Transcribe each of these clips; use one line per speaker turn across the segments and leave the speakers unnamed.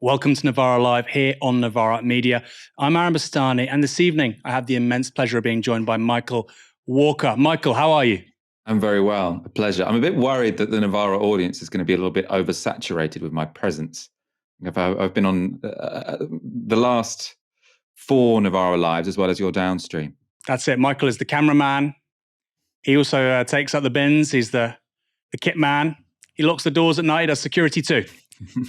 Welcome to Novara Live here on Novara Media. I'm Bastani, and this evening I have the immense pleasure of being joined by Michael Walker. Michael, how are you?
I'm very well, a pleasure. I'm a bit worried that the Novara audience is going to be a little bit oversaturated with my presence. I've been on the last 4 Novara Lives as well as your downstream.
That's it. Michael is the cameraman. He also takes up the bins. He's the kit man. He locks the doors at night. He does security too.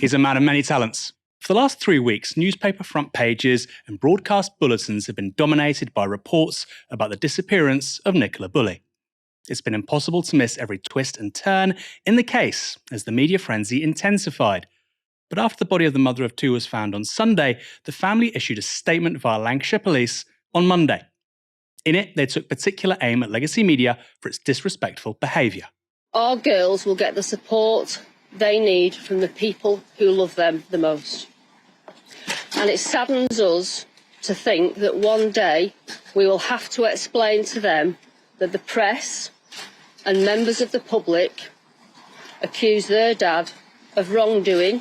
He's a man of many talents. For the last 3 weeks, newspaper front pages and broadcast bulletins have been dominated by reports about the disappearance of Nicola Bulley. It's been impossible to miss every twist and turn in the case as the media frenzy intensified. But after the body of the mother of 2 was found on Sunday, the family issued a statement via Lancashire Police on Monday. In it, they took particular aim at legacy media for its disrespectful behaviour.
Our girls will get the support they need from the people who love them the most. And it saddens us to think that one day we will have to explain to them that the press and members of the public accuse their dad of wrongdoing,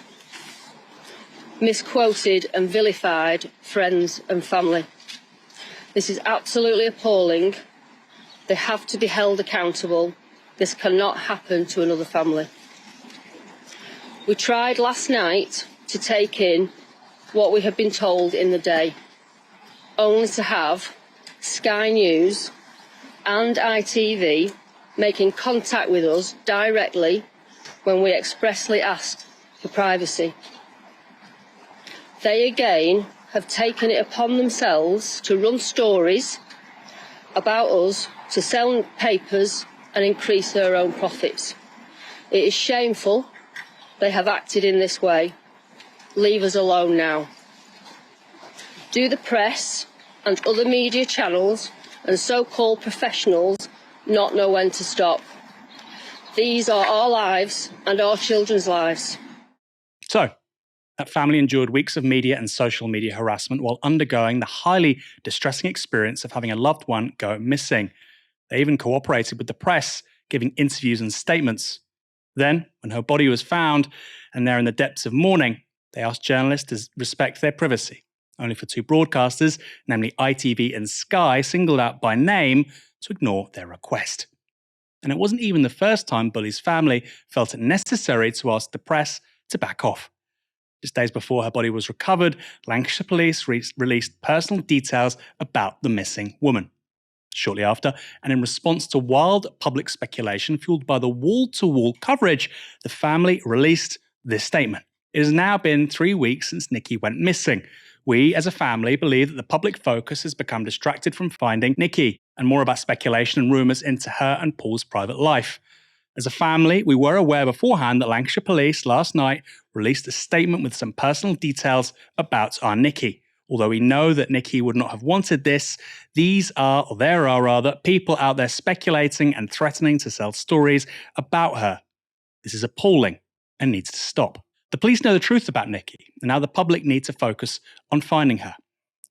misquoted and vilified friends and family. This is absolutely appalling. They have to be held accountable. This cannot happen to another family. We tried last night to take in what we had been told in the day, only to have Sky News and ITV making contact with us directly when we expressly asked for privacy. They again have taken it upon themselves to run stories about us to sell papers and increase their own profits. It is shameful they have acted in this way. Leave us alone now. Do the press and other media channels and so-called professionals not know when to stop? These are our lives and our children's lives.
So, that family endured weeks of media and social media harassment while undergoing the highly distressing experience of having a loved one go missing. They even cooperated with the press, giving interviews and statements. Then, when her body was found, and they're in the depths of mourning, they asked journalists to respect their privacy. Only for 2 broadcasters, namely ITV and Sky, singled out by name to ignore their request. And it wasn't even the first time Bulley's family felt it necessary to ask the press to back off. Just days before her body was recovered, Lancashire Police released personal details about the missing woman. Shortly after, and in response to wild public speculation fueled by the wall-to-wall coverage, the family released this statement. It has now been 3 weeks since Nikki went missing. We, as a family, believe that the public focus has become distracted from finding Nikki and more about speculation and rumours into her and Paul's private life. As a family, we were aware beforehand that Lancashire Police last night released a statement with some personal details about our Nikki. Although we know that Nikki would not have wanted this, there are people out there speculating and threatening to sell stories about her. This is appalling and needs to stop. The police know the truth about Nikki, and now the public need to focus on finding her.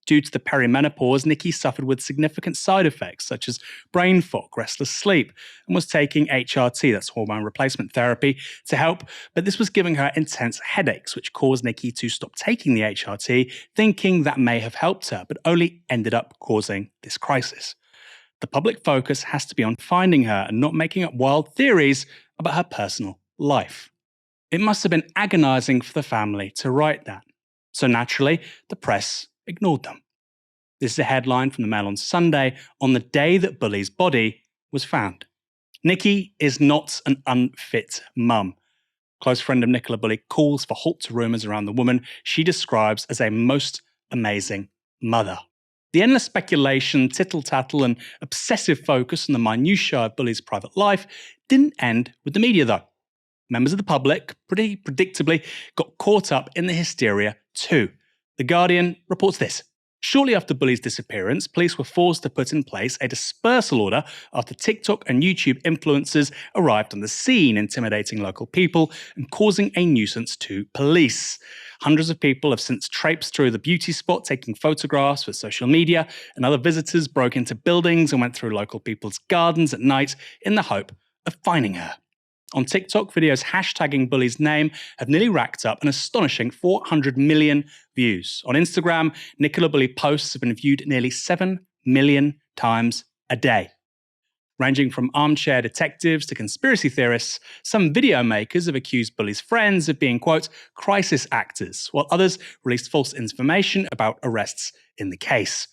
Due to the perimenopause, Nikki suffered with significant side effects such as brain fog, restless sleep, and was taking HRT, that's hormone replacement therapy, to help, but this was giving her intense headaches, which caused Nikki to stop taking the HRT, thinking that may have helped her, but only ended up causing this crisis. The public focus has to be on finding her and not making up wild theories about her personal life. It must have been agonizing for the family to write that. So naturally, the press ignored them. This is a headline from the Mail on Sunday on the day that Bulley's body was found. Nikki is not an unfit mum. Close friend of Nicola Bulley calls for halt to rumours around the woman she describes as a most amazing mother. The endless speculation, tittle-tattle and obsessive focus on the minutiae of Bulley's private life didn't end with the media though. Members of the public, pretty predictably, got caught up in the hysteria too. The Guardian reports this. Shortly after Bulley's disappearance, police were forced to put in place a dispersal order after TikTok and YouTube influencers arrived on the scene, intimidating local people and causing a nuisance to police. Hundreds of people have since traipsed through the beauty spot, taking photographs for social media, and other visitors broke into buildings and went through local people's gardens at night in the hope of finding her. On TikTok, videos hashtagging Bulley's name have nearly racked up an astonishing 400 million views. On Instagram, Nicola Bulley posts have been viewed nearly 7 million times a day. Ranging from armchair detectives to conspiracy theorists, some video makers have accused Bulley's friends of being, quote, crisis actors, while others released false information about arrests in the case.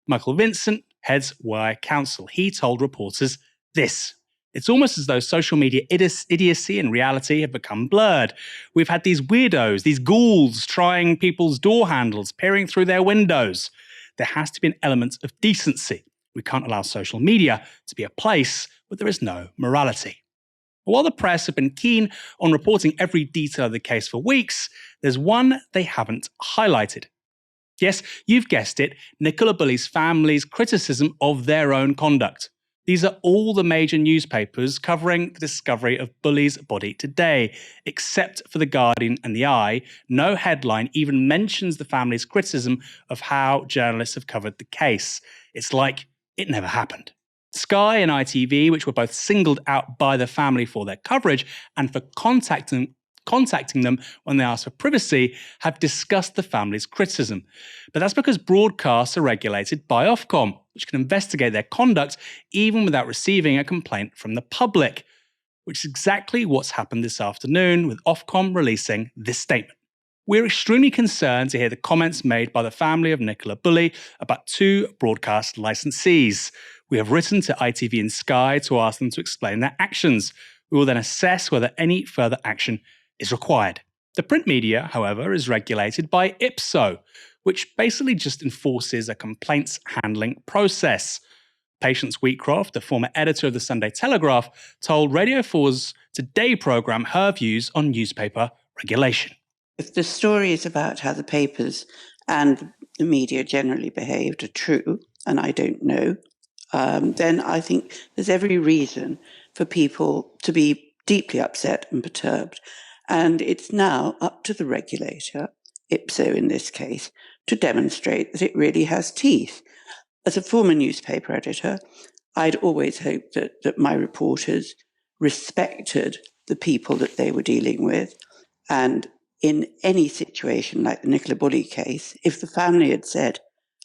Michael Vincent heads Wire Counsel. He told reporters this: "It's almost as though social media idiocy and reality have become blurred. We've had these weirdos, these ghouls trying people's door handles, peering through their windows. There has to be an element of decency. We can't allow social media to be a place where there is no morality." While the press have been keen on reporting every detail of the case for weeks, there's one they haven't highlighted. Yes, you've guessed it, Nicola Bulley's family's criticism of their own conduct. These are all the major newspapers covering the discovery of Bulley's body today. Except for The Guardian and The Eye, no headline even mentions the family's criticism of how journalists have covered the case. It's like it never happened. Sky and ITV, which were both singled out by the family for their coverage and for contacting them when they asked for privacy, have discussed the family's criticism. But that's because broadcasts are regulated by Ofcom, which can investigate their conduct even without receiving a complaint from the public, which is exactly what's happened this afternoon with Ofcom releasing this statement. "We're extremely concerned to hear the comments made by the family of Nicola Bulley about two broadcast licensees. We have written to ITV and Sky to ask them to explain their actions. We will then assess whether any further action is required." The print media, however, is regulated by IPSO, which basically just enforces a complaints handling process. Patience Wheatcroft, the former editor of the Sunday Telegraph, told Radio 4's Today programme her views on newspaper regulation.
If the stories about how the papers and the media generally behaved are true, and I don't know, then I think there's every reason for people to be deeply upset and perturbed. And it's now up to the regulator, IPSO in this case, to demonstrate that it really has teeth. As a former newspaper editor, I'd always hoped that my reporters respected the people that they were dealing with. And in any situation like the Nicola Bulley case, if the family had said,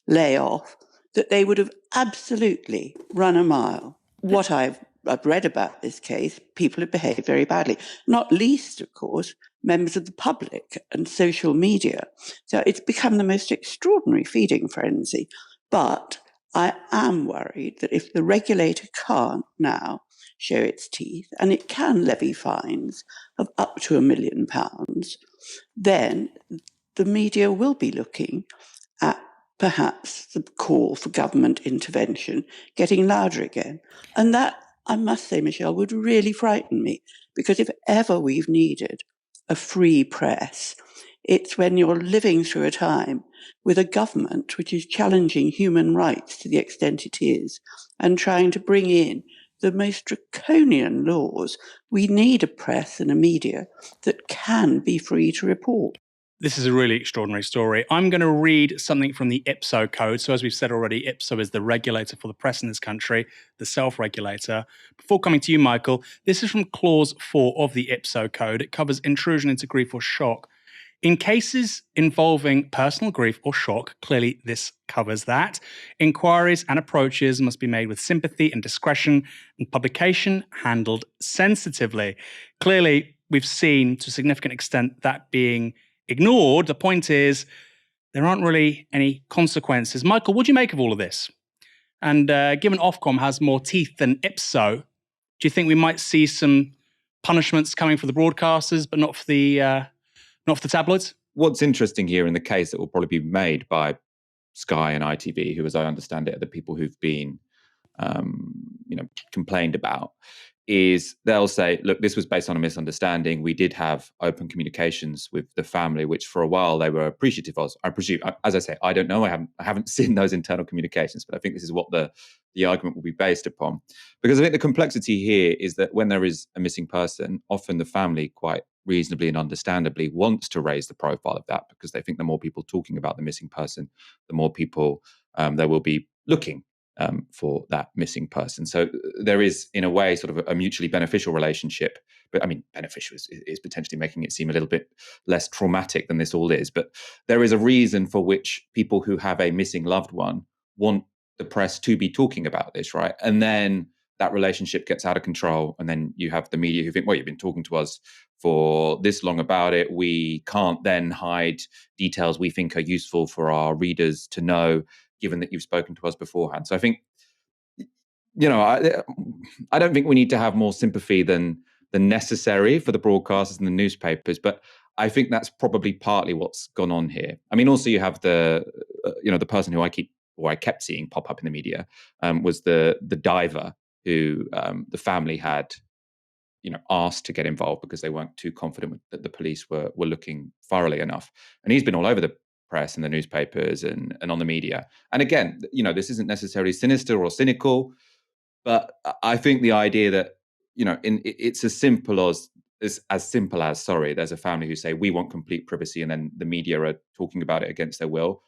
lay off, that they would have absolutely run a mile. What I've read about this case, people have behaved very badly, not least, of course, members of the public and social media. So it's become the most extraordinary feeding frenzy. But I am worried that if the regulator can't now show its teeth, and it can levy fines of up to £1 million, then the media will be looking at perhaps the call for government intervention getting louder again. And that, I must say, Michelle, would really frighten me, because if ever we've needed a free press, it's when you're living through a time with a government which is challenging human rights to the extent it is and trying to bring in the most draconian laws. We need a press and a media that can be free to report.
This is a really extraordinary story. I'm going to read something from the IPSO code. So as we've said already, IPSO is the regulator for the press in this country, the self-regulator. Before coming to you, Michael, this is from Clause 4 of the IPSO code. It covers intrusion into grief or shock. In cases involving personal grief or shock, clearly this covers that, inquiries and approaches must be made with sympathy and discretion, and publication handled sensitively. Clearly, we've seen to a significant extent that being ignored. The point is, there aren't really any consequences. Michael, what do you make of all of this? And given Ofcom has more teeth than IPSO, do you think we might see some punishments coming for the broadcasters, but not for the tabloids?
What's interesting here in the case that will probably be made by Sky and ITV, who, as I understand it, are the people who've been complained about, is they'll say, look, this was based on a misunderstanding. We did have open communications with the family, which for a while they were appreciative of. I presume, as I say, I don't know. I haven't seen those internal communications, but I think this is what the argument will be based upon. Because I think the complexity here is that when there is a missing person, often the family quite reasonably and understandably wants to raise the profile of that, because they think the more people talking about the missing person, the more people there will be looking for that missing person. So there is, in a way, sort of a mutually beneficial relationship but I mean, beneficial is potentially making it seem a little bit less traumatic than this all is. But there is a reason for which people who have a missing loved one want the press to be talking about this, right? And then that relationship gets out of control, and then you have the media who think, well, you've been talking to us for this long about it. We can't then hide details we think are useful for our readers to know, given that you've spoken to us beforehand. So I think, I don't think we need to have more sympathy than necessary for the broadcasters and the newspapers, but I think that's probably partly what's gone on here. I mean, also you have the person who I kept seeing pop up in the media was the diver who the family had, asked to get involved because they weren't too confident that the police were looking thoroughly enough. And he's been all over the press and the newspapers and on the media. And again, this isn't necessarily sinister or cynical, but I think the idea that, it's as simple as there's a family who say we want complete privacy, and then the media are talking about it against their will.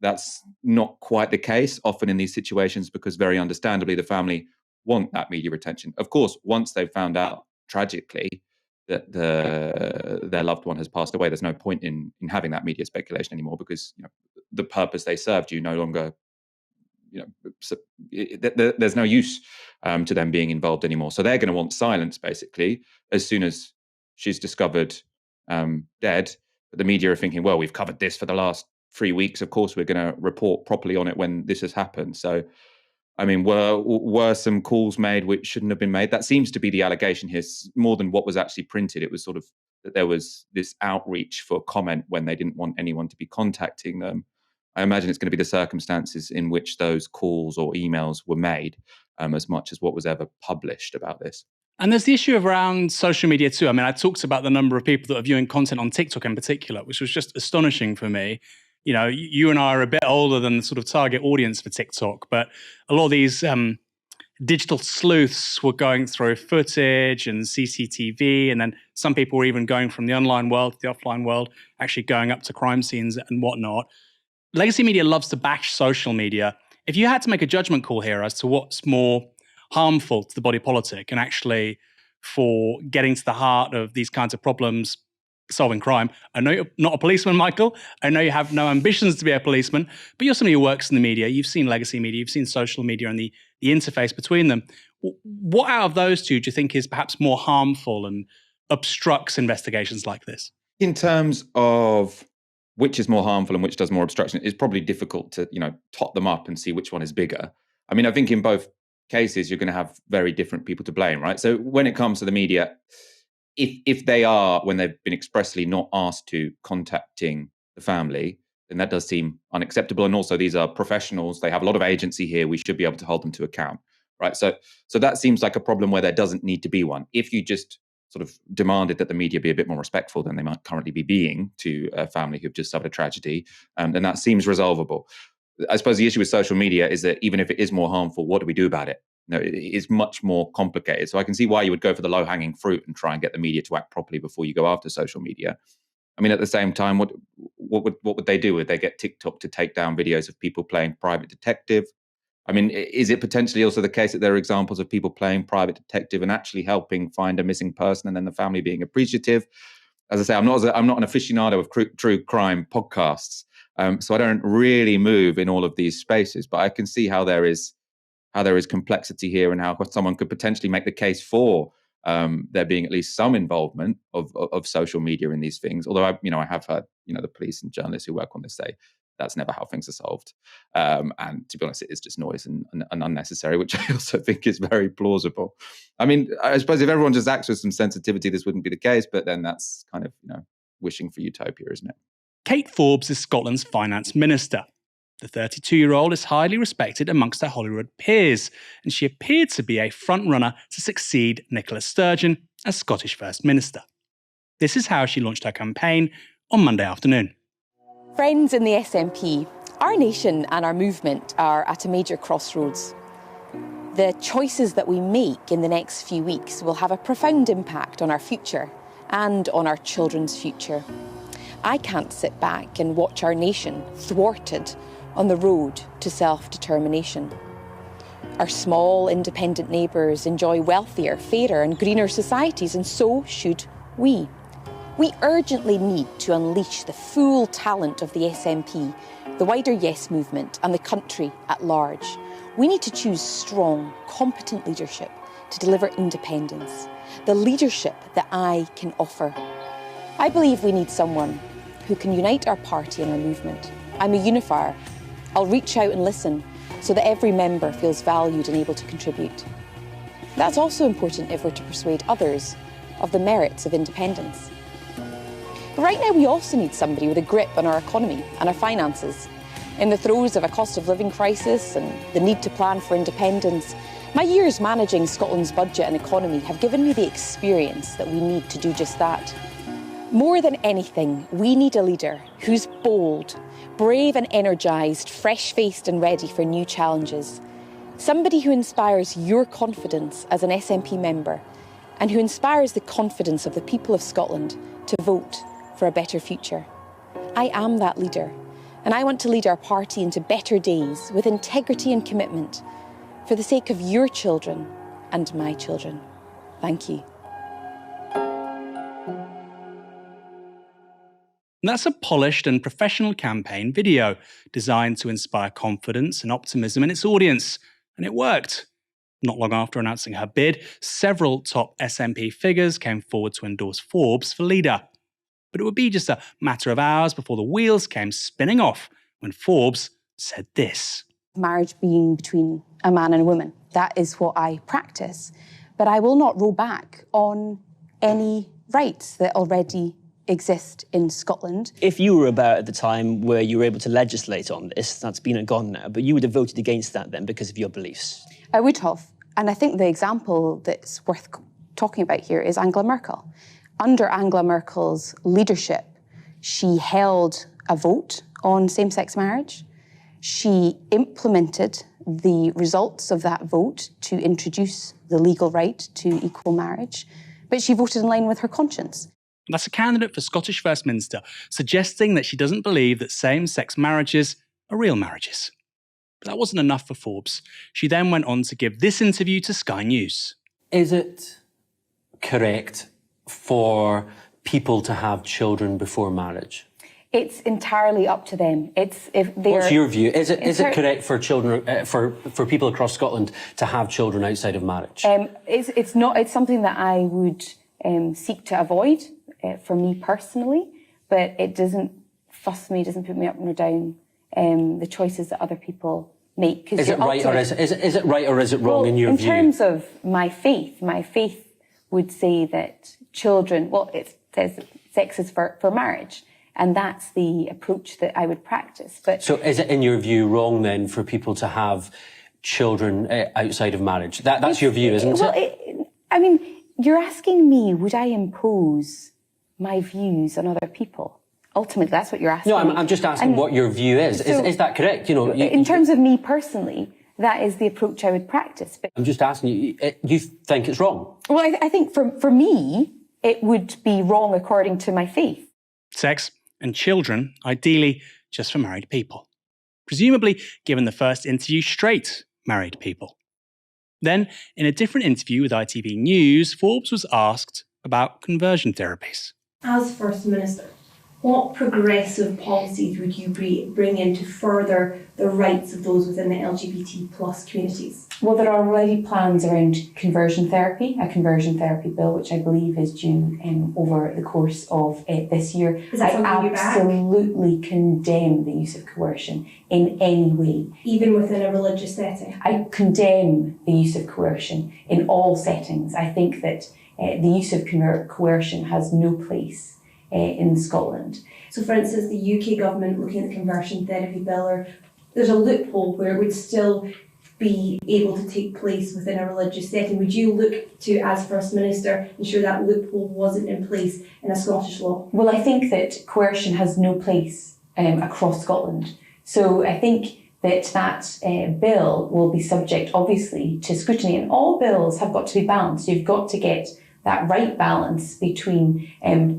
That's not quite the case often in these situations, because very understandably the family want that media attention. Of course, once they've found out tragically that their loved one has passed away, there's no point in having that media speculation anymore, because the purpose they served you no longer, there's no use to them being involved anymore. So they're going to want silence, basically, as soon as she's discovered dead. But the media are thinking, well, we've covered this for the last 3 weeks. Of course, we're going to report properly on it when this has happened. So, I mean, were some calls made which shouldn't have been made? That seems to be the allegation here, more than what was actually printed. It was sort of that there was this outreach for comment when they didn't want anyone to be contacting them. I imagine it's going to be the circumstances in which those calls or emails were made, as much as what was ever published about this.
And there's the issue around social media too. I mean, I talked about the number of people that are viewing content on TikTok in particular, which was just astonishing for me. You and I are a bit older than the sort of target audience for TikTok, but a lot of these digital sleuths were going through footage and CCTV, and then some people were even going from the online world to the offline world, actually going up to crime scenes and whatnot. Legacy media loves to bash social media. If you had to make a judgment call here as to what's more harmful to the body politic and actually for getting to the heart of these kinds of problems, solving crime. I know you're not a policeman, Michael. I know you have no ambitions to be a policeman, but you're somebody who works in the media. You've seen legacy media, you've seen social media and the interface between them. What out of those two do you think is perhaps more harmful and obstructs investigations like this?
In terms of which is more harmful and which does more obstruction, it's probably difficult to, tot them up and see which one is bigger. I mean, I think in both cases, you're going to have very different people to blame, right? So when it comes to the media, if they are, when they've been expressly not asked to, contacting the family, then that does seem unacceptable. And also, these are professionals. They have a lot of agency here. We should be able to hold them to account, right? So that seems like a problem where there doesn't need to be one. If you just sort of demanded that the media be a bit more respectful than they might currently be being to a family who've just suffered a tragedy, then that seems resolvable. I suppose the issue with social media is that even if it is more harmful, what do we do about it? It is much more complicated. So I can see why you would go for the low-hanging fruit and try and get the media to act properly before you go after social media. I mean, at the same time, what would they do? Would they get TikTok to take down videos of people playing private detective? I mean, is it potentially also the case that there are examples of people playing private detective and actually helping find a missing person, and then the family being appreciative? As I say, I'm not an aficionado of true crime podcasts, so I don't really move in all of these spaces. But I can see how there is complexity here, and how someone could potentially make the case for there being at least some involvement of social media in these things. Although I have heard the police and journalists who work on this say that's never how things are solved. And to be honest, it is just noise and unnecessary, which I also think is very plausible. I mean, I suppose if everyone just acts with some sensitivity, this wouldn't be the case. But then that's kind of wishing for utopia, isn't it?
Kate Forbes is Scotland's finance minister. The 32-year-old is highly respected amongst her Hollywood peers, and she appeared to be a front-runner to succeed Nicola Sturgeon as Scottish First Minister. This is how she launched her campaign on Monday afternoon.
Friends in the SNP, our nation and our movement are at a major crossroads. The choices that we make in the next few weeks will have a profound impact on our future and on our children's future. I can't sit back and watch our nation thwarted on the road to self-determination. Our small, independent neighbours enjoy wealthier, fairer and greener societies, and so should we. We urgently need to unleash the full talent of the SNP, the wider Yes movement and the country at large. We need to choose strong, competent leadership to deliver independence, the leadership that I can offer. I believe we need someone who can unite our party and our movement. I'm a unifier. I'll reach out and listen so that every member feels valued and able to contribute. That's also important if we're to persuade others of the merits of independence. But right now we also need somebody with a grip on our economy and our finances. In the throes of a cost of living crisis and the need to plan for independence, my years managing Scotland's budget and economy have given me the experience that we need to do just that. More than anything, we need a leader who's bold, brave and energised, fresh-faced and ready for new challenges. Somebody who inspires your confidence as an SNP member and who inspires the confidence of the people of Scotland to vote for a better future. I am that leader, and I want to lead our party into better days with integrity and commitment for the sake of your children and my children. Thank you.
And that's a polished and professional campaign video designed to inspire confidence and optimism in its audience. And it worked. Not long after announcing her bid, several top SNP figures came forward to endorse Forbes for leader. But it would be just a matter of hours before the wheels came spinning off when Forbes said this.
Marriage being between a man and a woman, that is what I practice. But I will not roll back on any rights that already exist in Scotland.
If you were about at the time where you were able to legislate on this, that's been and gone now, but you would have voted against that then because of your beliefs.
I would have. And I think the example that's worth talking about here is Angela Merkel. Under Angela Merkel's leadership, she held a vote on same-sex marriage. She implemented the results of that vote to introduce the legal right to equal marriage, but she voted in line with her conscience.
That's a candidate for Scottish First Minister, suggesting that she doesn't believe that same-sex marriages are real marriages. But that wasn't enough for Forbes. She then went on to give this interview to Sky News.
Is it correct for people to have children before marriage?
It's entirely up to them.
What's your view? Is it correct for children, for people across Scotland to have children outside of marriage?
It's not. It's something that I would seek to avoid for me personally, but it doesn't fuss me, doesn't put me up or down the choices that other people make.
Is it right or is it right or is it wrong in your view?
In terms of my faith would say that children. Well, it says sex is for marriage. And that's the approach that I would practice. But
so is it, in your view, wrong then for people to have children outside of marriage? That's your view, isn't it?
I mean, you're asking me, would I impose my views on other people? Ultimately, that's what you're asking.
No, I'm just asking what your view is. So, is that correct? You know,
in terms of me personally, that is the approach I would practice. But
I'm just asking you, you think it's wrong?
Well, I think for me, it would be wrong according to my faith.
Sex and children, ideally just for married people. Presumably given the first interview straight married people. Then, in a different interview with ITV News, Forbes was asked about conversion therapies.
As First Minister, what progressive policies would you bring in to further the rights of those within the LGBT plus communities?
Well, there are already plans around conversion therapy, a conversion therapy bill, which I believe is due over the course of this year.
Is that
I absolutely condemn the use of coercion in any way.
Even within a religious setting?
I condemn the use of coercion in all settings. I think that the use of coercion has no place in Scotland.
So, for instance, the UK government looking at the conversion therapy bill, there's a loophole where it would still be able to take place within a religious setting. Would you look to, as First Minister, ensure that loophole wasn't in place in a Scottish law?
Well, I think that coercion has no place across Scotland. So I think that bill will be subject, obviously, to scrutiny. And all bills have got to be balanced. You've got to get that right balance between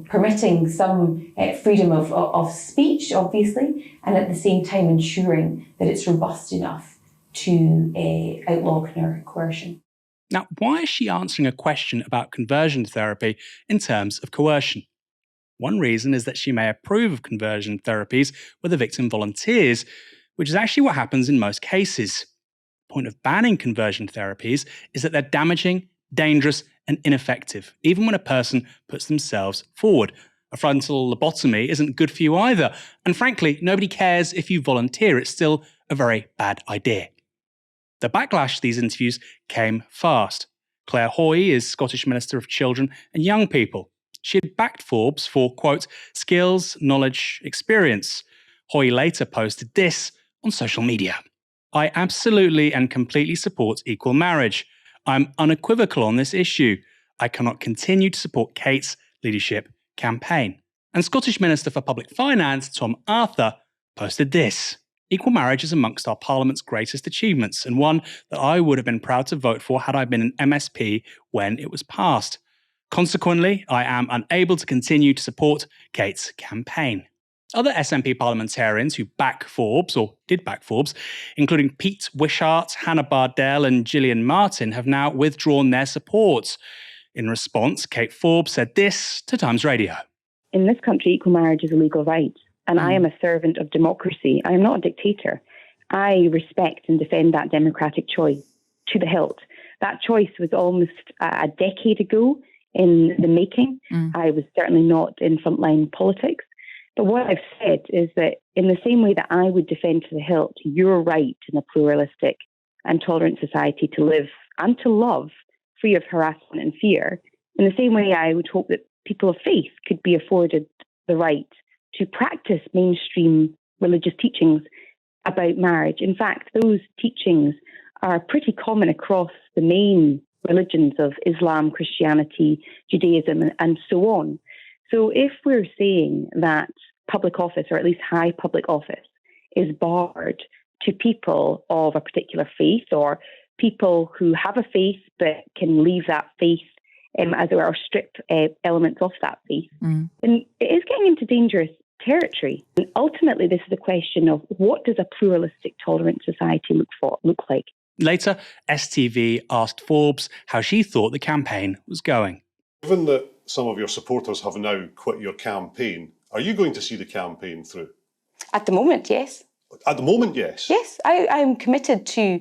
permitting some freedom of speech, obviously, and at the same time ensuring that it's robust enough
to outlaw coercion.
Now, why is she answering a question about conversion therapy in terms of coercion? One reason is that she may approve of conversion therapies where the victim volunteers, which is actually what happens in most cases. The point of banning conversion therapies is that they're damaging, dangerous, and ineffective, even when a person puts themselves forward. A frontal lobotomy isn't good for you either, and frankly, nobody cares if you volunteer. It's still a very bad idea. The backlash to these interviews came fast. Claire Hoy is Scottish Minister of Children and Young People. She had backed Forbes for, quote, skills, knowledge, experience. Hoy later posted this on social media. I absolutely and completely support equal marriage. I'm unequivocal on this issue. I cannot continue to support Kate's leadership campaign. And Scottish Minister for Public Finance, Tom Arthur, posted this. Equal marriage is amongst our Parliament's greatest achievements, and one that I would have been proud to vote for had I been an MSP when it was passed. Consequently, I am unable to continue to support Kate's campaign. Other SNP parliamentarians who back Forbes, or did back Forbes, including Pete Wishart, Hannah Bardell and Gillian Martin, have now withdrawn their support. In response, Kate Forbes said this to Times Radio.
In this country, equal marriage is a legal right. And I am a servant of democracy. I am not a dictator. I respect and defend that democratic choice to the hilt. That choice was almost a decade ago in the making. I was certainly not in frontline politics. But what I've said is that in the same way that I would defend to the hilt your right in a pluralistic and tolerant society to live and to love free of harassment and fear, in the same way I would hope that people of faith could be afforded the right to practice mainstream religious teachings about marriage. In fact, those teachings are pretty common across the main religions of Islam, Christianity, Judaism, and so on. So if we're saying that public office, or at least high public office, is barred to people of a particular faith, or people who have a faith but can leave that faith as it were, or strip elements off that faith, then it is getting into dangerous territory. And ultimately, this is a question of what does a pluralistic, tolerant society look like?
Later, STV asked Forbes how she thought the campaign was going.
Given that some of your supporters have now quit your campaign, are you going to see the campaign through?
At the moment, yes.
At the moment, yes?
Yes, I'm committed to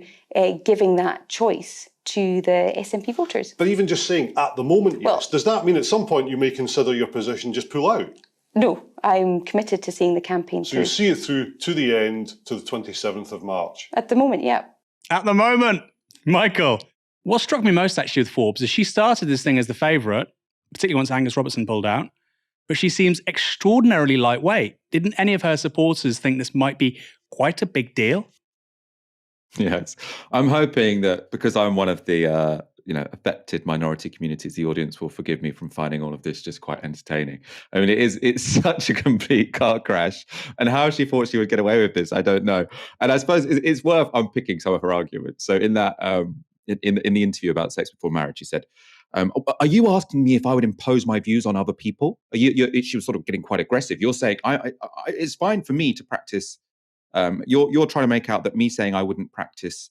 giving that choice to the SNP voters.
But even just saying at the moment, yes, does that mean at some point you may consider your position, just pull out?
No, I'm committed to seeing the campaign through.
So you see it through to the end, to the 27th of March?
At the moment, yeah.
At the moment, Michael. What struck me most actually with Forbes is she started this thing as the favourite, particularly once Angus Robertson pulled out, but she seems extraordinarily lightweight. Didn't any of her supporters think this might be quite a big deal?
Yes. I'm hoping that because I'm one of the affected minority communities, the audience will forgive me from finding all of this just quite entertaining. I mean, it's such a complete car crash, and how she thought she would get away with this, I don't know. And I suppose it's worth unpicking some of her arguments. So in that in the interview about sex before marriage, she said, are you asking me if I would impose my views on other people? She was sort of getting quite aggressive. You're saying it's fine for me to practice. You're trying to make out that me saying I wouldn't practice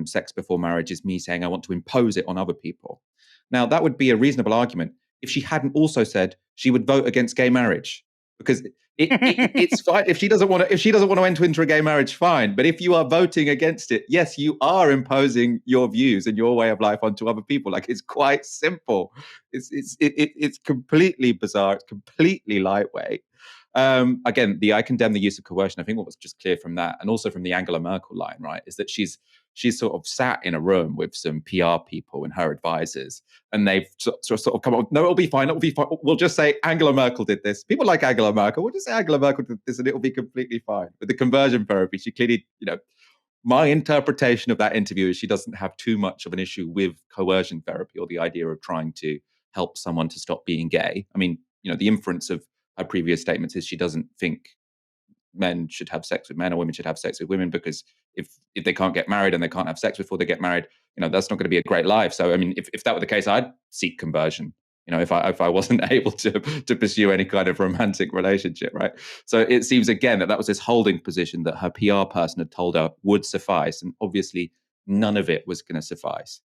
sex before marriage is me saying I want to impose it on other people. Now, that would be a reasonable argument if she hadn't also said she would vote against gay marriage, because it's fine if she doesn't want to enter into a gay marriage. Fine, but if you are voting against it, yes, you are imposing your views and your way of life onto other people. Like, it's quite simple. It's completely bizarre. It's completely lightweight. Again, I condemn the use of coercion. I think what was just clear from that, and also from the Angela Merkel line, right, is that she's sort of sat in a room with some PR people and her advisors, and they've sort of come up, no, it'll be fine. We'll just say Angela Merkel did this. People like Angela Merkel. We'll just say Angela Merkel did this, and it'll be completely fine. With the conversion therapy, she clearly, my interpretation of that interview is she doesn't have too much of an issue with coercion therapy or the idea of trying to help someone to stop being gay. I mean, the inference of her previous statements is she doesn't think men should have sex with men or women should have sex with women, because if they can't get married and they can't have sex before they get married, that's not going to be a great life. So, I mean, if that were the case, I'd seek conversion. if I wasn't able to pursue any kind of romantic relationship, right? So it seems again that was this holding position that her PR person had told her would suffice, and obviously none of it was going to suffice.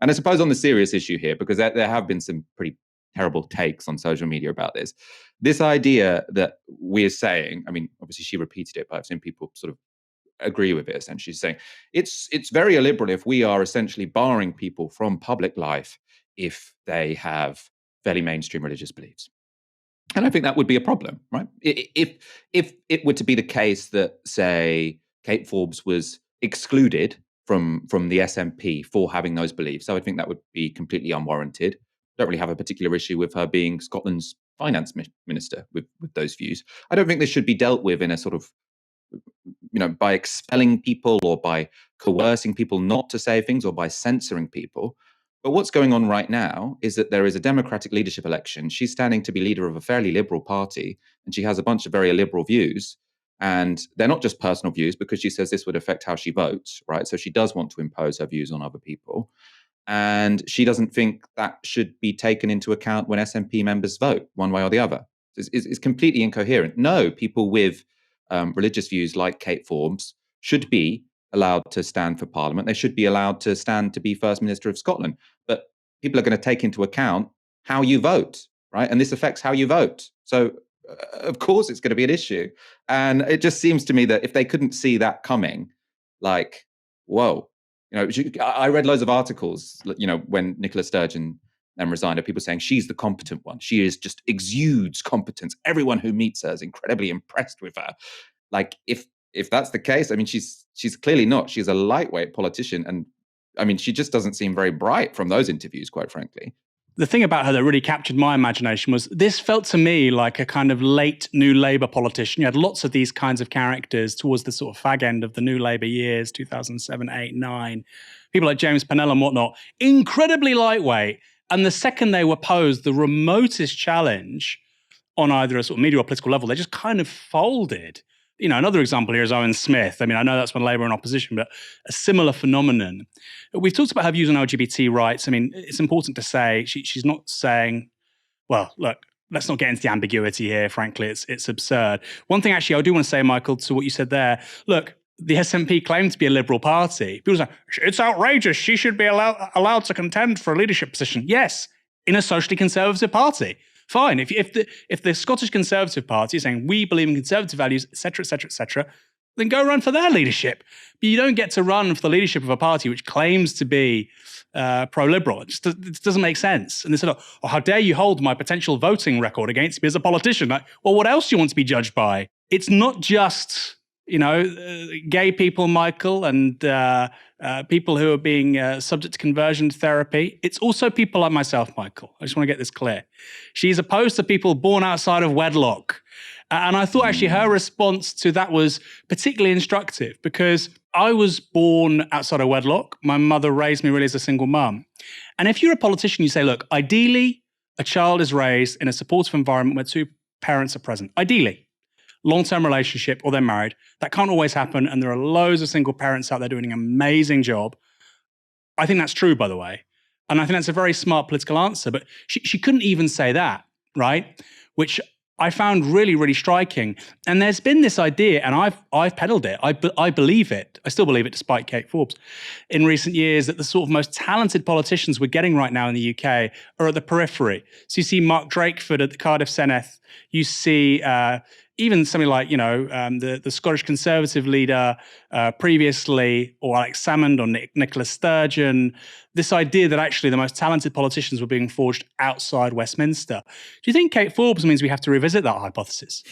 And I suppose on the serious issue here, because there have been some pretty terrible takes on social media about this idea that we're saying, I mean, obviously she repeated it, but I've seen people sort of agree with it, essentially saying it's very illiberal if we are essentially barring people from public life if they have fairly mainstream religious beliefs. And I think that would be a problem, right? If it were to be the case that, say, Kate Forbes was excluded from the SNP for having those beliefs, I would think that would be completely unwarranted. Don't really have a particular issue with her being Scotland's finance minister with those views. I don't think this should be dealt with in a sort of, by expelling people or by coercing people not to say things or by censoring people. But what's going on right now is that there is a democratic leadership election. She's standing to be leader of a fairly liberal party, and she has a bunch of very liberal views. And they're not just personal views, because she says this would affect how she votes, right? So she does want to impose her views on other people. And she doesn't think that should be taken into account when SNP members vote one way or the other. It's completely incoherent. No, people with religious views like Kate Forbes should be allowed to stand for Parliament. They should be allowed to stand to be First Minister of Scotland. But people are going to take into account how you vote, right? And this affects how you vote. So, of course, it's going to be an issue. And it just seems to me that if they couldn't see that coming, like, whoa. I read loads of articles, when Nicola Sturgeon then resigned, of people saying she's the competent one. She just exudes competence. Everyone who meets her is incredibly impressed with her. Like, if that's the case, I mean, she's clearly not. She's a lightweight politician. And I mean, she just doesn't seem very bright from those interviews, quite frankly.
The thing about her that really captured my imagination was this felt to me like a kind of late New Labour politician. You had lots of these kinds of characters towards the sort of fag end of the New Labour years, 2007, 8, 9. People like James Pennell and whatnot, incredibly lightweight. And the second they were posed the remotest challenge on either a sort of media or political level, they just kind of folded. Another example here is Owen Smith. I mean, I know that's when Labour in opposition, but a similar phenomenon. We've talked about her views on LGBT rights. I mean, it's important to say she's not saying, well, look, let's not get into the ambiguity here. Frankly, it's absurd. One thing actually I do want to say, Michael, to what you said there, look, the SNP claimed to be a liberal party. People say, it's outrageous. She should be allowed to contend for a leadership position. Yes, in a socially conservative party. Fine. If the Scottish Conservative Party is saying we believe in conservative values, etc., etc., etc., then go run for their leadership. But you don't get to run for the leadership of a party which claims to be pro-liberal. It doesn't make sense. And they said, oh, how dare you hold my potential voting record against me as a politician? Like, well, what else do you want to be judged by? It's not just gay people, Michael, and people who are being subject to conversion therapy. It's also people like myself, Michael. I just want to get this clear. She's opposed to people born outside of wedlock. And I thought actually her response to that was particularly instructive, because I was born outside of wedlock. My mother raised me really as a single mum. And if you're a politician, you say, look, ideally, a child is raised in a supportive environment where two parents are present. Ideally. Long-term relationship, or they're married. That can't always happen, and there are loads of single parents out there doing an amazing job. I think that's true, by the way. And I think that's a very smart political answer, but she couldn't even say that, right? Which I found really, really striking. And there's been this idea, and I've peddled it. I believe it. I still believe it, despite Kate Forbes, in recent years, that the sort of most talented politicians we're getting right now in the UK are at the periphery. So you see Mark Drakeford at the Cardiff Senedd. You see even something like, the Scottish Conservative leader previously, or Alex Salmond, or Nicola Sturgeon, this idea that actually the most talented politicians were being forged outside Westminster. Do you think Kate Forbes means we have to revisit that hypothesis?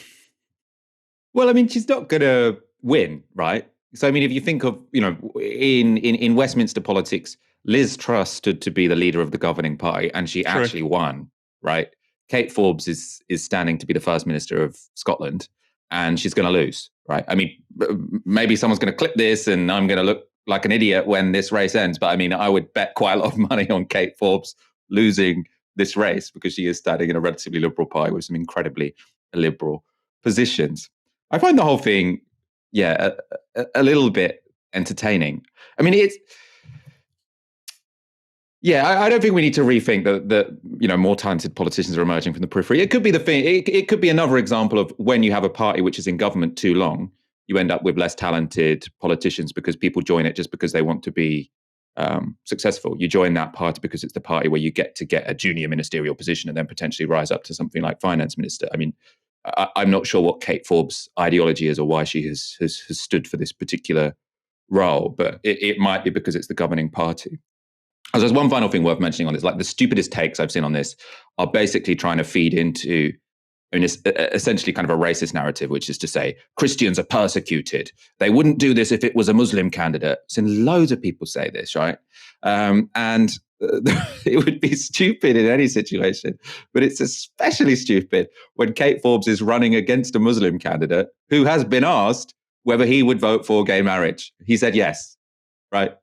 Well, I mean, she's not going to win, right? So, I mean, if you think of, in Westminster politics, Liz Truss stood to be the leader of the governing party, and she actually won, right? Kate Forbes is standing to be the First Minister of Scotland, and she's going to lose, right? I mean, maybe someone's going to clip this and I'm going to look like an idiot when this race ends. But I mean, I would bet quite a lot of money on Kate Forbes losing this race, because she is standing in a relatively liberal party with some incredibly liberal positions. I find the whole thing, a little bit entertaining. I mean, Yeah, I don't think we need to rethink that more talented politicians are emerging from the periphery. It could be the thing. It could be another example of when you have a party which is in government too long, you end up with less talented politicians because people join it just because they want to be successful. You join that party because it's the party where you get a junior ministerial position and then potentially rise up to something like finance minister. I mean, I'm not sure what Kate Forbes' ideology is or why she has stood for this particular role, but it might be because it's the governing party. So there's one final thing worth mentioning on this. Like, the stupidest takes I've seen on this are basically trying to feed into, it's essentially kind of a racist narrative, which is to say Christians are persecuted. They wouldn't do this if it was a Muslim candidate. So loads of people say this, right? And it would be stupid in any situation, but it's especially stupid when Kate Forbes is running against a Muslim candidate who has been asked whether he would vote for gay marriage. He said yes, right?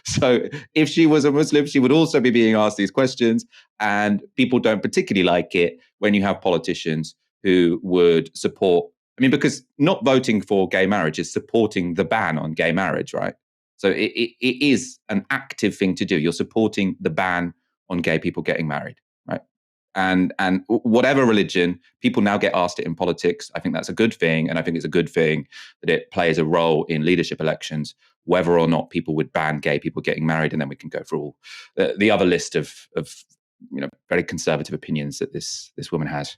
So if she was a Muslim, she would also be being asked these questions, and people don't particularly like it when you have politicians who would support, because not voting for gay marriage is supporting the ban on gay marriage, right? So it is an active thing to do. You're supporting the ban on gay people getting married, right? And whatever religion, people now get asked it in politics. I think that's a good thing. And I think it's a good thing that it plays a role in leadership elections, whether or not people would ban gay people getting married. And then we can go through all the other list of very conservative opinions that this woman has.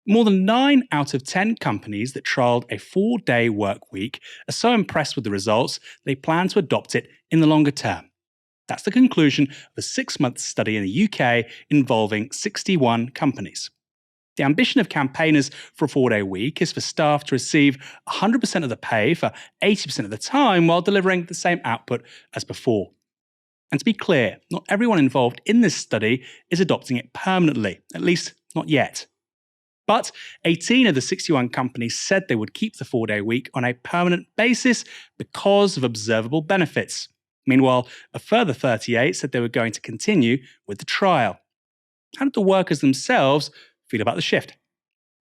More than 9 out of 10 companies that trialled a 4-day work week are so impressed with the results, they plan to adopt it in the longer term. That's the conclusion of a 6-month study in the UK involving 61 companies. The ambition of campaigners for a 4-day week is for staff to receive 100% of the pay for 80% of the time while delivering the same output as before. And to be clear, not everyone involved in this study is adopting it permanently, at least not yet. But 18 of the 61 companies said they would keep the 4-day week on a permanent basis because of observable benefits. Meanwhile, a further 38 said they were going to continue with the trial. How did the workers themselves feel about the shift?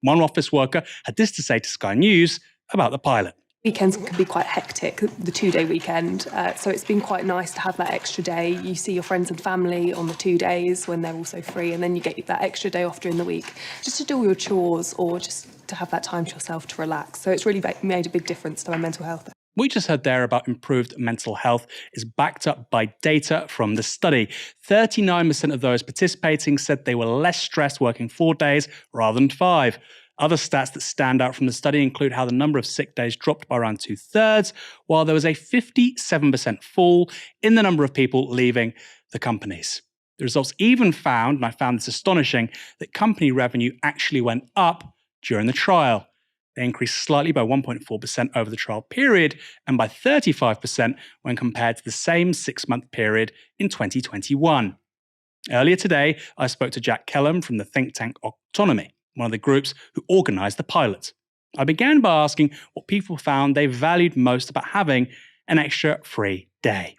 One office worker had this to say to Sky News about the pilot.
Weekends can be quite hectic, the 2-day weekend, so it's been quite nice to have that extra day. You see your friends and family on the 2 days when they're also free, and then you get that extra day off during the week just to do all your chores or just to have that time to yourself to relax. So it's really made a big difference to my mental health.
We just heard there about improved mental health is backed up by data from the study. 39% of those participating said they were less stressed working 4 days rather than 5. Other stats that stand out from the study include how the number of sick days dropped by around 2/3, while there was a 57% fall in the number of people leaving the companies. The results even found, and I found this astonishing, that company revenue actually went up during the trial. They increased slightly by 1.4% over the trial period and by 35% when compared to the same 6-month period in 2021. Earlier today, I spoke to Jack Kellum from the think tank Autonomy, one of the groups who organised the pilot. I began by asking what people found they valued most about having an extra free day.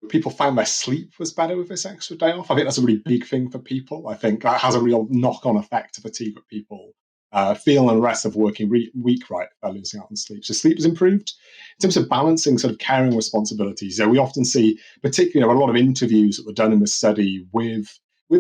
People found their sleep was better with this extra day off. I think that's a really big thing for people. I think that has a real knock-on effect to fatigue that people feel and the rest of working week, right, by losing out on sleep. So sleep is improved. In terms of balancing sort of caring responsibilities, we often see, particularly a lot of interviews that were done in this study with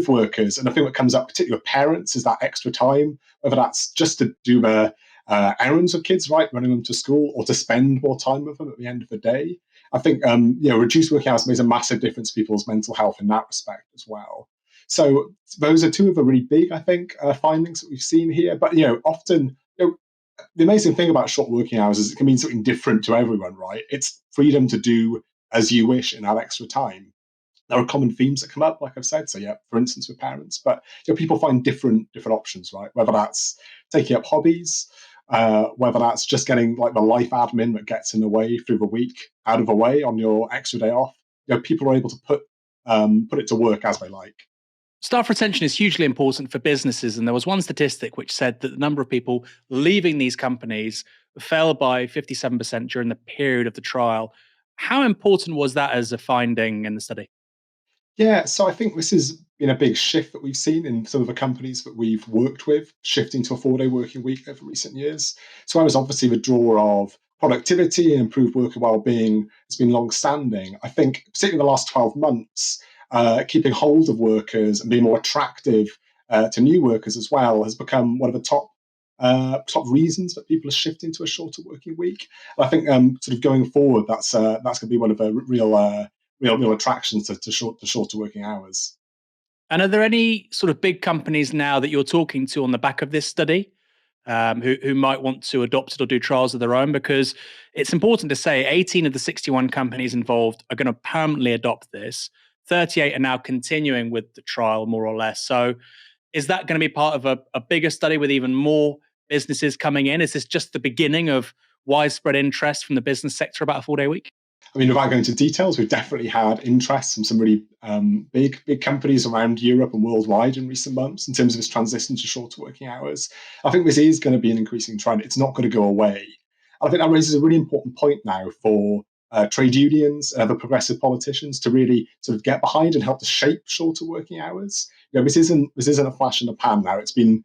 workers, and I think what comes up, particularly with parents, is that extra time, whether that's just to do their errands with kids, right, running them to school, or to spend more time with them at the end of the day. I think reduced working hours makes a massive difference to people's mental health in that respect as well. So those are two of the really big, I think, findings that we've seen here. But often, the amazing thing about short working hours is it can mean something different to everyone, right? It's freedom to do as you wish and have extra time. There are common themes that come up, like I've said. So for instance, with parents, but people find different options, right? Whether that's taking up hobbies, whether that's just getting like the life admin that gets in the way through the week out of the way on your extra day off. People are able to put it to work as they like.
Staff retention is hugely important for businesses, and there was one statistic which said that the number of people leaving these companies fell by 57% during the period of the trial. How important was that as a finding in the study?
Yeah, so I think this has been a big shift that we've seen in some of the companies that we've worked with, shifting to a 4-day working week over recent years. So I was obviously the draw of productivity and improved worker well-being has been long-standing. I think particularly in the last 12 months, keeping hold of workers and being more attractive to new workers as well has become one of the top reasons that people are shifting to a shorter working week. And I think sort of going forward, that's going to be one of the real attractions to shorter working hours.
And are there any sort of big companies now that you're talking to on the back of this study who might want to adopt it or do trials of their own? Because it's important to say 18 of the 61 companies involved are going to permanently adopt this. 38 are now continuing with the trial, more or less. So is that going to be part of a bigger study with even more businesses coming in? Is this just the beginning of widespread interest from the business sector about a 4-day week?
I mean, without going into details, we've definitely had interest from some really big companies around Europe and worldwide in recent months in terms of this transition to shorter working hours. I think this is going to be an increasing trend. It's not going to go away. I think that raises a really important point now for trade unions and other progressive politicians to really sort of get behind and help to shape shorter working hours. This isn't a flash in the pan now. It's been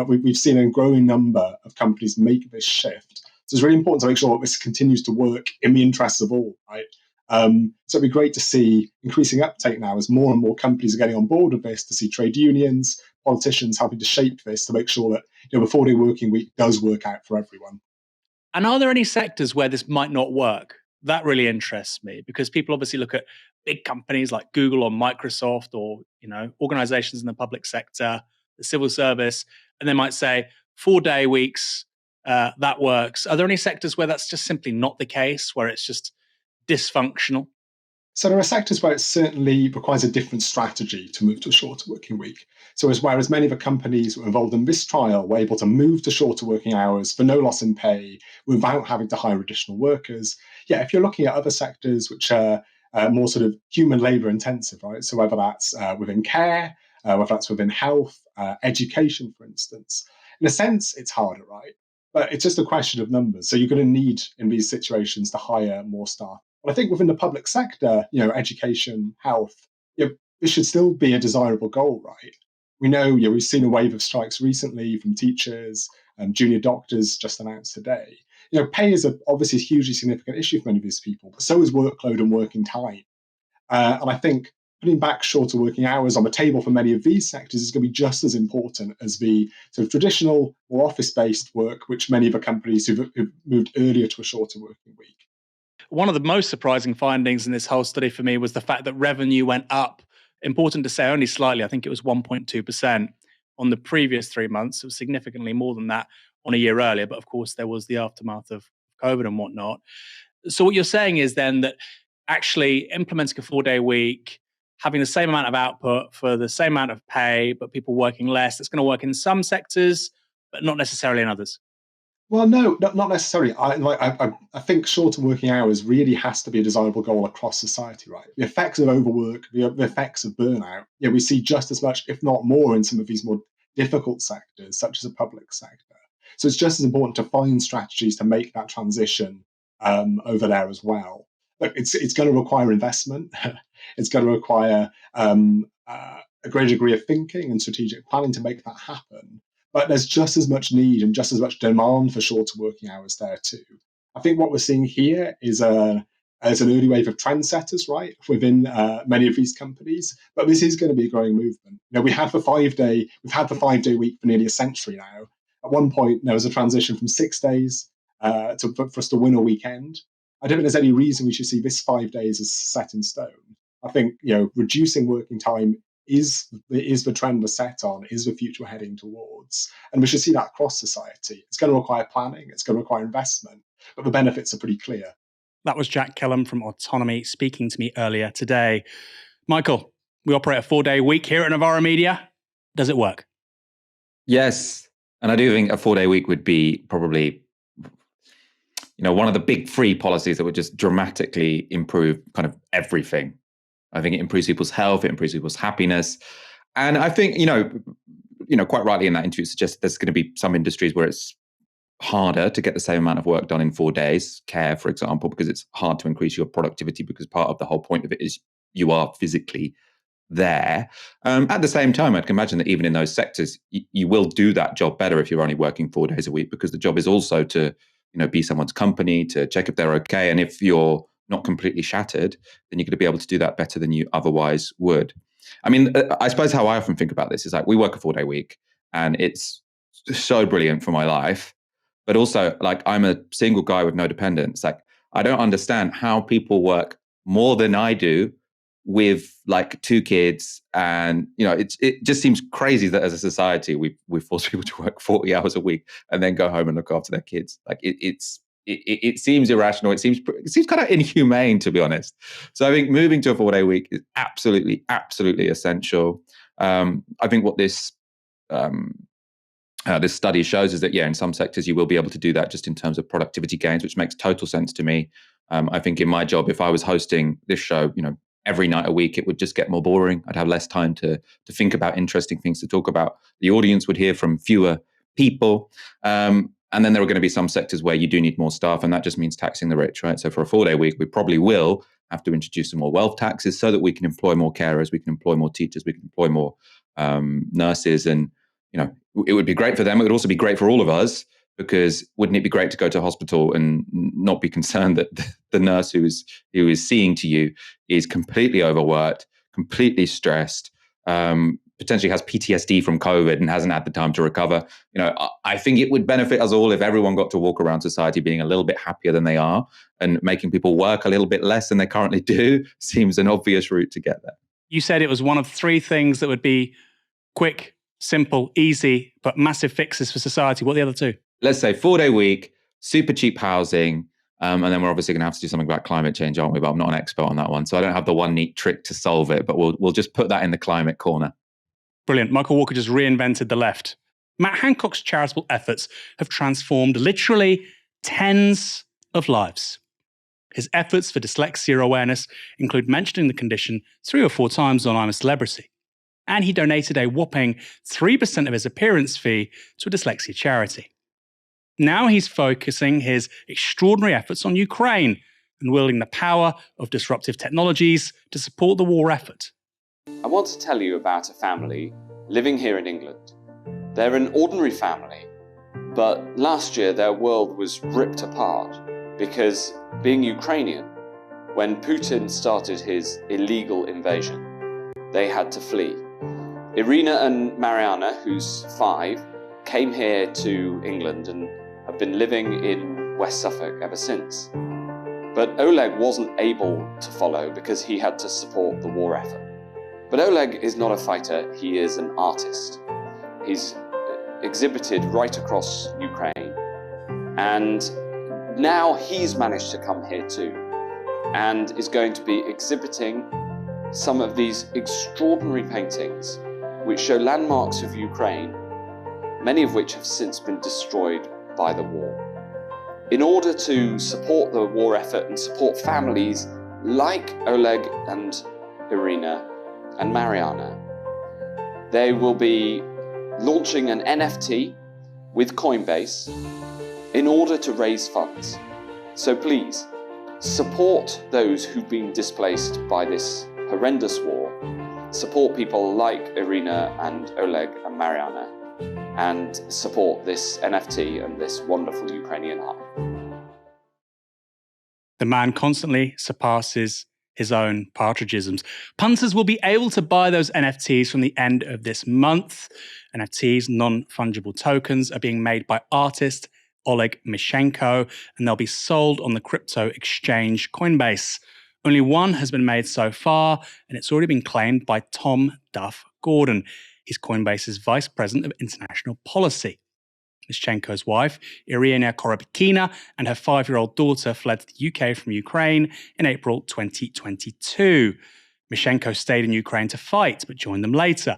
we've seen a growing number of companies make this shift. So it's really important to make sure that this continues to work in the interests of all, right? So it'd be great to see increasing uptake now as more and more companies are getting on board with this, to see trade unions, politicians helping to shape this to make sure that the 4-day working week does work out for everyone.
And are there any sectors where this might not work? That really interests me, because people obviously look at big companies like Google or Microsoft or organizations in the public sector, the civil service, and they might say 4-day weeks, that works. Are there any sectors where that's just simply not the case, where it's just dysfunctional?
So there are sectors where it certainly requires a different strategy to move to a shorter working week. So whereas many of the companies who were involved in this trial were able to move to shorter working hours for no loss in pay without having to hire additional workers, if you're looking at other sectors which are more sort of human labour intensive, right? So whether that's within care, whether that's within health, education, for instance, in a sense, it's harder, right? But it's just a question of numbers. So you're going to need, in these situations, to hire more staff. But I think within the public sector, education, health, this should still be a desirable goal, right? We know, we've seen a wave of strikes recently from teachers and junior doctors just announced today. Pay is obviously a hugely significant issue for many of these people, but so is workload and working time. And I think putting back shorter working hours on the table for many of these sectors is going to be just as important as the sort of traditional or office-based work, which many of the companies who've moved earlier to a shorter working week.
One of the most surprising findings in this whole study for me was the fact that revenue went up. Important to say, only slightly. I think it was 1.2% on the previous 3 months. It was significantly more than that on a year earlier. But of course, there was the aftermath of COVID and whatnot. So what you're saying is then that actually implementing a 4-day week, having the same amount of output for the same amount of pay, but people working less, it's going to work in some sectors, but not necessarily in others.
Well, no, not necessarily. I think shorter working hours really has to be a desirable goal across society, right? The effects of overwork, the effects of burnout, we see just as much, if not more, in some of these more difficult sectors, such as the public sector. So it's just as important to find strategies to make that transition over there as well. Look, it's going to require investment. It's going to require a greater degree of thinking and strategic planning to make that happen. But there's just as much need and just as much demand for shorter working hours there too. I think what we're seeing here is an early wave of trendsetters, right, within many of these companies. But this is going to be a growing movement. We've had the 5-day week for nearly a century now. At one point, there was a transition from 6 days for us to win a weekend. I don't think there's any reason we should see this 5 days as set in stone. I think reducing working time is the trend we're set on, is the future we're heading towards. And we should see that across society. It's going to require planning, it's going to require investment, but the benefits are pretty clear.
That was Jack Kellum from Autonomy speaking to me earlier today. Michael, we operate a 4-day week here at Novara Media. Does it work?
Yes. And I do think a 4-day week would be probably one of the big free policies that would just dramatically improve kind of everything. I think it improves people's health, it improves people's happiness. And I think, quite rightly in that interview, suggests there's going to be some industries where it's harder to get the same amount of work done in 4 days, care, for example, because it's hard to increase your productivity, because part of the whole point of it is you are physically there. At the same time, I can imagine that even in those sectors, you will do that job better if you're only working 4 days a week, because the job is also to, be someone's company, to check if they're okay. And if you're not completely shattered, then you're going to be able to do that better than you otherwise would. I mean, I suppose how I often think about this is like, we work a 4-day week and it's so brilliant for my life. But also, like, I'm a single guy with no dependents. Like, I don't understand how people work more than I do with like 2 kids. And, you know, it just seems crazy that as a society, we force people to work 40 hours a week and then go home and look after their kids. Like, it seems irrational. It seems kind of inhumane, to be honest. So I think moving to a 4-day week is absolutely essential. I think what this study shows is that, yeah, in some sectors you will be able to do that just in terms of productivity gains, which makes total sense to me. I think in my job, if I was hosting this show, you know, every night a week, it would just get more boring. I'd have less time to think about interesting things to talk about. The audience would hear from fewer people. And then there are going to be some sectors where you do need more staff, and that just means taxing the rich, right? So for a 4-day week, we probably will have to introduce some more wealth taxes so that we can employ more carers, we can employ more teachers, we can employ more nurses. And, you know, it would be great for them. It would also be great for all of us, because wouldn't it be great to go to hospital and not be concerned that the nurse who is seeing to you is completely overworked, completely stressed, potentially has PTSD from COVID and hasn't had the time to recover. You know, I think it would benefit us all if everyone got to walk around society being a little bit happier than they are, and making people work a little bit less than they currently do seems an obvious route to get there.
You said it was one of 3 things that would be quick, simple, easy, but massive fixes for society. What are the other 2?
Let's say 4-day week, super cheap housing, and then we're obviously going to have to do something about climate change, aren't we? But I'm not an expert on that one, so I don't have the one neat trick to solve it, but we'll just put that in the climate corner.
Brilliant. Michael Walker just reinvented the left. Matt Hancock's charitable efforts have transformed literally tens of lives. His efforts for dyslexia awareness include mentioning the condition 3 or 4 times on I'm a Celebrity. And he donated a whopping 3% of his appearance fee to a dyslexia charity. Now he's focusing his extraordinary efforts on Ukraine and wielding the power of disruptive technologies to support the war effort.
I want to tell you about a family living here in England. They're an ordinary family, but last year their world was ripped apart because, being Ukrainian, when Putin started his illegal invasion, they had to flee. Irina and Mariana, who's 5, came here to England and have been living in West Suffolk ever since. But Oleg wasn't able to follow because he had to support the war effort. But Oleg is not a fighter, he is an artist. He's exhibited right across Ukraine, and now he's managed to come here too, and is going to be exhibiting some of these extraordinary paintings which show landmarks of Ukraine, many of which have since been destroyed by the war. In order to support the war effort and support families like Oleg and Irina and Mariana, they will be launching an NFT with Coinbase in order to raise funds. So please, support those who've been displaced by this horrendous war. Support people like Irina and Oleg and Mariana, and support this NFT and this wonderful Ukrainian art.
The man constantly surpasses his own partridgisms. Punters will be able to buy those NFTs from the end of this month. NFTs, non-fungible tokens, are being made by artist Oleg Mishenko, and they'll be sold on the crypto exchange Coinbase. Only one has been made so far, and it's already been claimed by Tom Duff Gordon. He's Coinbase's Vice President of International Policy. Mishenko's wife, Irina Korobkina, and her 5-year-old daughter fled to the UK from Ukraine in April 2022. Mishenko stayed in Ukraine to fight, but joined them later.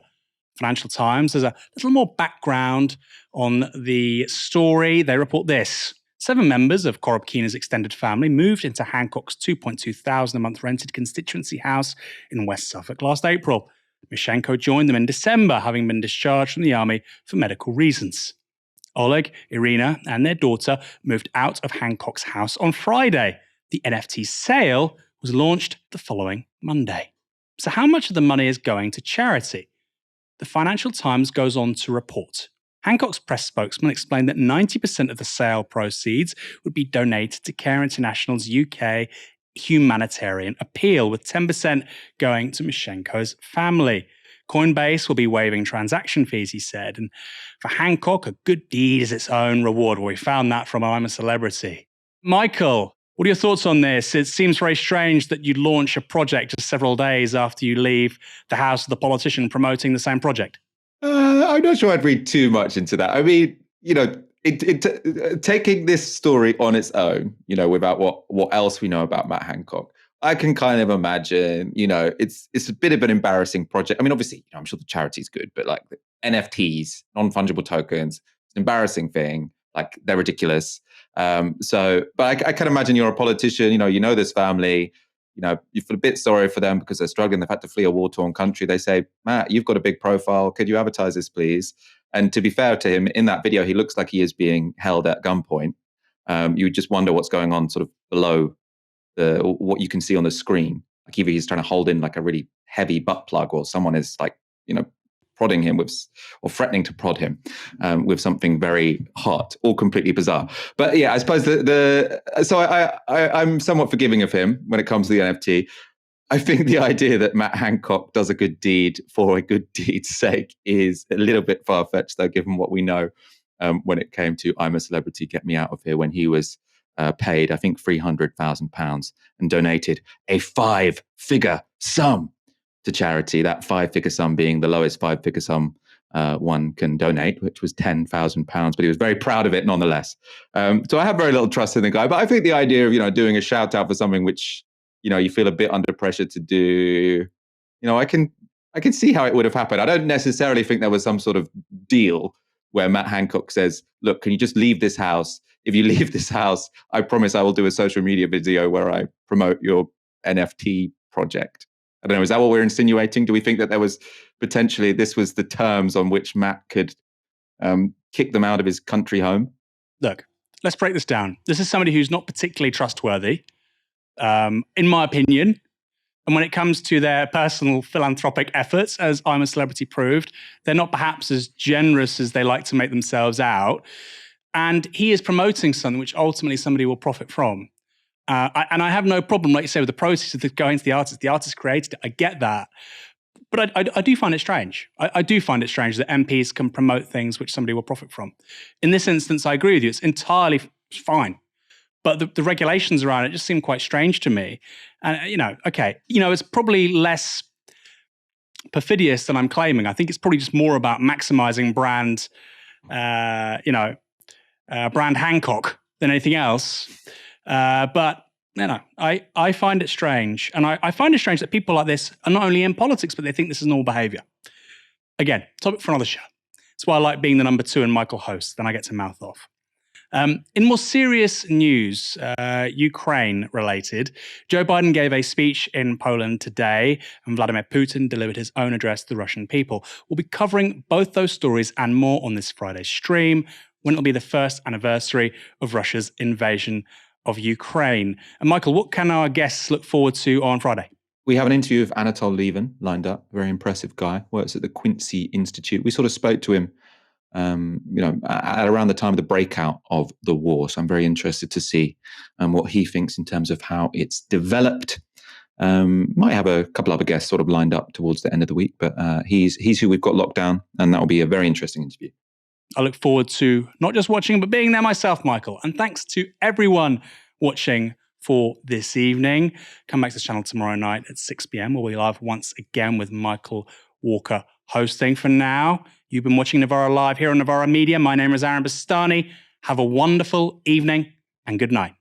Financial Times has a little more background on the story. They report this. 7 members of Korobkina's extended family moved into Hancock's $2,200 a month rented constituency house in West Suffolk last April. Mishenko joined them in December, having been discharged from the army for medical reasons. Oleg, Irina, and their daughter moved out of Hancock's house on Friday. The NFT sale was launched the following Monday. So how much of the money is going to charity? The Financial Times goes on to report. Hancock's press spokesman explained that 90% of the sale proceeds would be donated to Care International's UK humanitarian appeal, with 10% going to Moshenko's family. Coinbase will be waiving transaction fees, he said. And for Hancock, a good deed is its own reward. Well, we found that from I'm a Celebrity. Michael, what are your thoughts on this? It seems very strange that you launch a project just several days after you leave the house of the politician promoting the same project.
I'm not sure I'd read too much into that. I mean, taking this story on its own, without what else we know about Matt Hancock, I can kind of imagine, it's a bit of an embarrassing project. I mean, obviously, I'm sure the charity's good, but like the NFTs, non-fungible tokens, it's an embarrassing thing. Like, they're ridiculous. But I can imagine you're a politician, you know this family, you feel a bit sorry for them because they're struggling. They've had to flee a war-torn country. They say, Matt, you've got a big profile. Could you advertise this, please? And to be fair to him, in that video, he looks like he is being held at gunpoint. You would just wonder what's going on sort of below what you can see on the screen. Like, either he's trying to hold in like a really heavy butt plug, or someone is like, prodding him or threatening to prod him with something very hot, all completely bizarre. But yeah, I suppose so I'm somewhat forgiving of him when it comes to the NFT. I think the idea that Matt Hancock does a good deed for a good deed's sake is a little bit far-fetched, though, given what we know when it came to I'm a Celebrity, Get Me Out of Here, when he was paid, I think, £300,000 and donated a 5-figure sum to charity, that 5-figure sum being the lowest 5-figure sum one can donate, which was £10,000, but he was very proud of it nonetheless. So I have very little trust in the guy, but I think the idea of, doing a shout out for something which, you feel a bit under pressure to do, I can see how it would have happened. I don't necessarily think there was some sort of deal where Matt Hancock says, look, can you just leave this house? If you leave this house, I promise I will do a social media video where I promote your NFT project. I don't know, is that what we're insinuating? Do we think that there was potentially, this was the terms on which Matt could kick them out of his country home?
Look, let's break this down. This is somebody who's not particularly trustworthy, in my opinion. And when it comes to their personal philanthropic efforts, as I'm a Celebrity proved, they're not perhaps as generous as they like to make themselves out. And he is promoting something which ultimately somebody will profit from. And I have no problem, like you say, with the proceeds of going to the artist. The artist created it. I get that. But I do find it strange. I do find it strange that MPs can promote things which somebody will profit from. In this instance, I agree with you. It's entirely fine. But the regulations around it just seem quite strange to me. And, it's probably less perfidious than I'm claiming. I think it's probably just more about maximizing brand Hancock than anything else. But I find it strange. And I find it strange that people like this are not only in politics, but they think this is normal behavior. Again, topic for another show. That's why I like being the number 2 and Michael hosts. Then I get to mouth off. In more serious news, Ukraine related, Joe Biden gave a speech in Poland today, and Vladimir Putin delivered his own address to the Russian people. We'll be covering both those stories and more on this Friday's stream, when it'll be the first anniversary of Russia's invasion of Ukraine. And Michael, what can our guests look forward to on Friday?
We have an interview with Anatol Lieven lined up. Very impressive guy. Works at the Quincy Institute. We sort of spoke to him, at around the time of the breakout of the war. So I'm very interested to see what he thinks in terms of how it's developed. Might have a couple other guests sort of lined up towards the end of the week, but he's who we've got locked down, and that will be a very interesting interview.
I look forward to not just watching, but being there myself, Michael. And thanks to everyone watching for this evening. Come back to the channel tomorrow night at 6 p.m, where we'll be live once again with Michael Walker hosting. For now, you've been watching Novara Live here on Novara Media. My name is Bastani. Have a wonderful evening and good night.